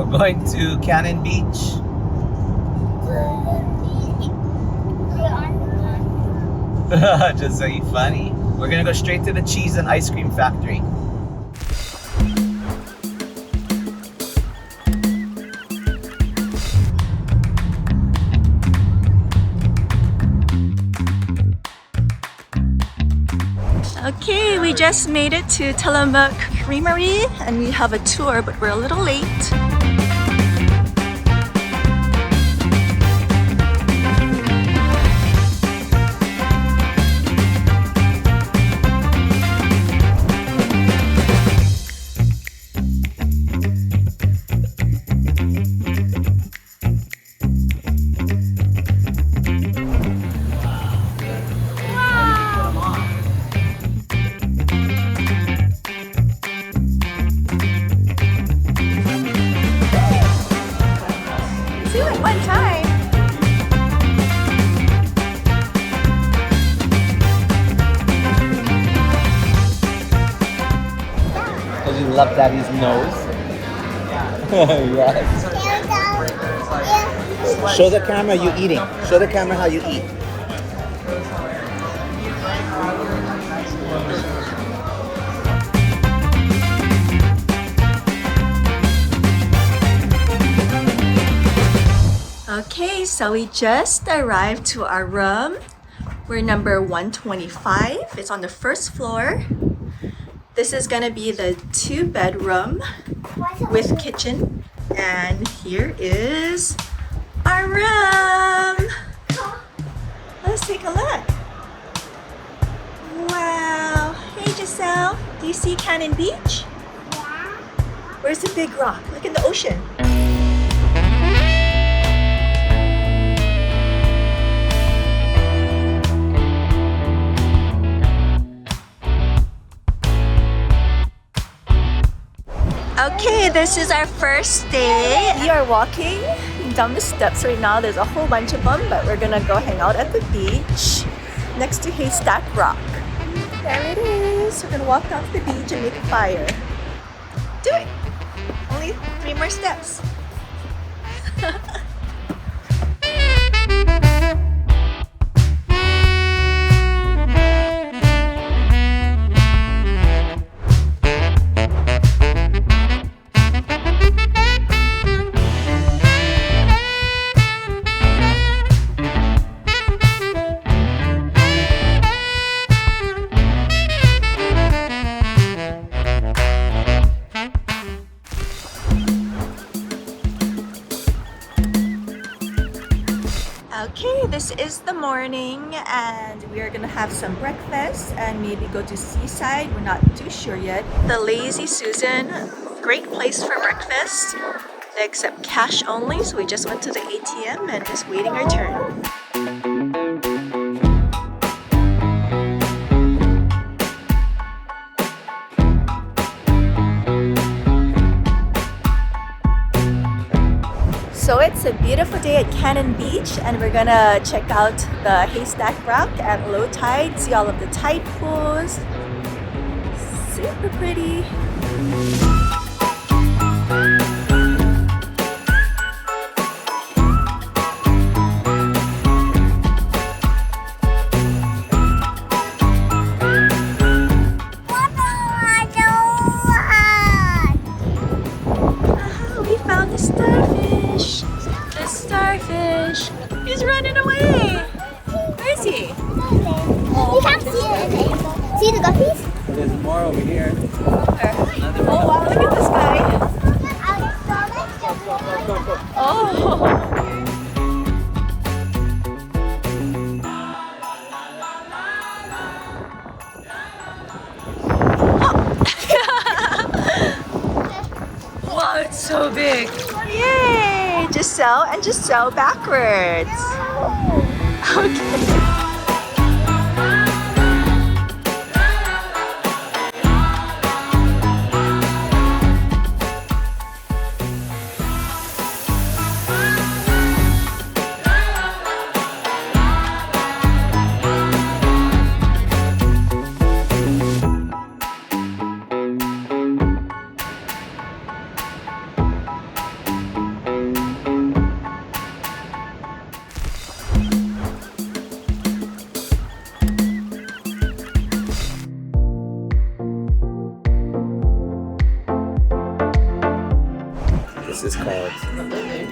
We're going to Cannon Beach. Just so you funny. We're gonna go straight to the cheese and ice cream factory. Okay, we just made it to Tillamook Creamery and we have a tour, but we're a little late. Love Daddy's nose. Yes. Show the camera you eating. Show the camera how you eat. Okay, so we just arrived to our room. We're number 125. It's on the first floor. This is gonna be the 2-bedroom with kitchen. And here is our room. Let's take a look. Wow. Hey Giselle, do you see Cannon Beach? Yeah. Where's the big rock? Look in the ocean. Okay, this is our first day. We are walking down the steps right now. There's a whole bunch of them, but we're gonna go hang out at the beach next to Haystack Rock. There it is. We're gonna walk down to the beach and make a fire. Do it! Only 3 more steps. Okay, this is the morning and we are gonna have some breakfast and maybe go to Seaside. We're not too sure yet. The Lazy Susan, great place for breakfast. They accept cash only, so we just went to the ATM and just waiting our turn. So it's a beautiful day at Cannon Beach and we're gonna check out the Haystack Rock at low tide, see all of the tide pools. Super pretty. We found the starfish. The starfish. He's running away. Where is he? You can't see it. See the guppies? There's more over here. Oh wow, look at this guy. Oh. Wow, it's so big. Yay! Giselle and Giselle backwards. Okay. This is called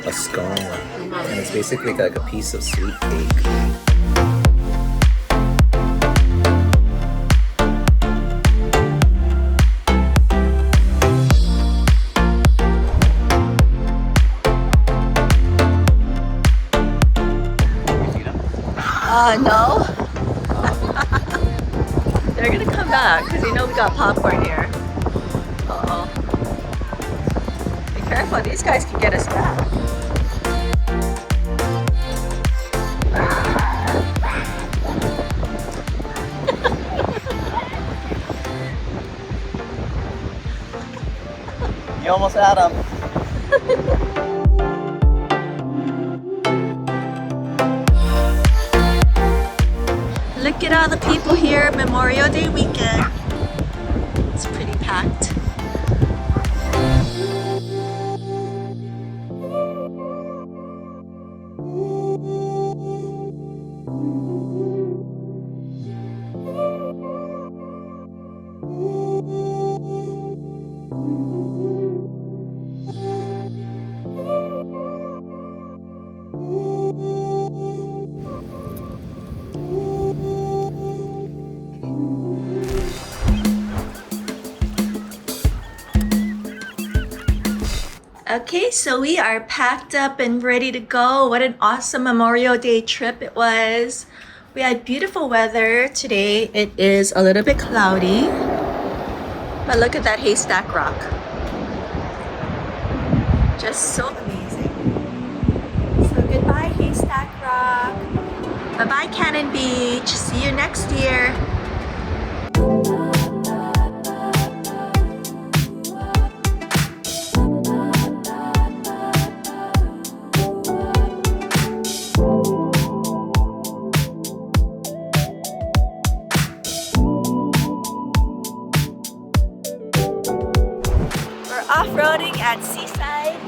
a scone, and it's basically like a piece of sweet cake. No. They're gonna come back because they know we got popcorn here. Uh-oh. Be careful, these guys can get us back. You almost had them. Look at all the people here, Memorial Day weekend. It's pretty packed. Okay, so we are packed up and ready to go. What an awesome Memorial Day trip it was. We had beautiful weather today. It is a little bit cloudy, but look at that haystack rock. Just so amazing. So goodbye, Haystack Rock. Bye-bye, Cannon Beach. See you next year. Off-roading at Seaside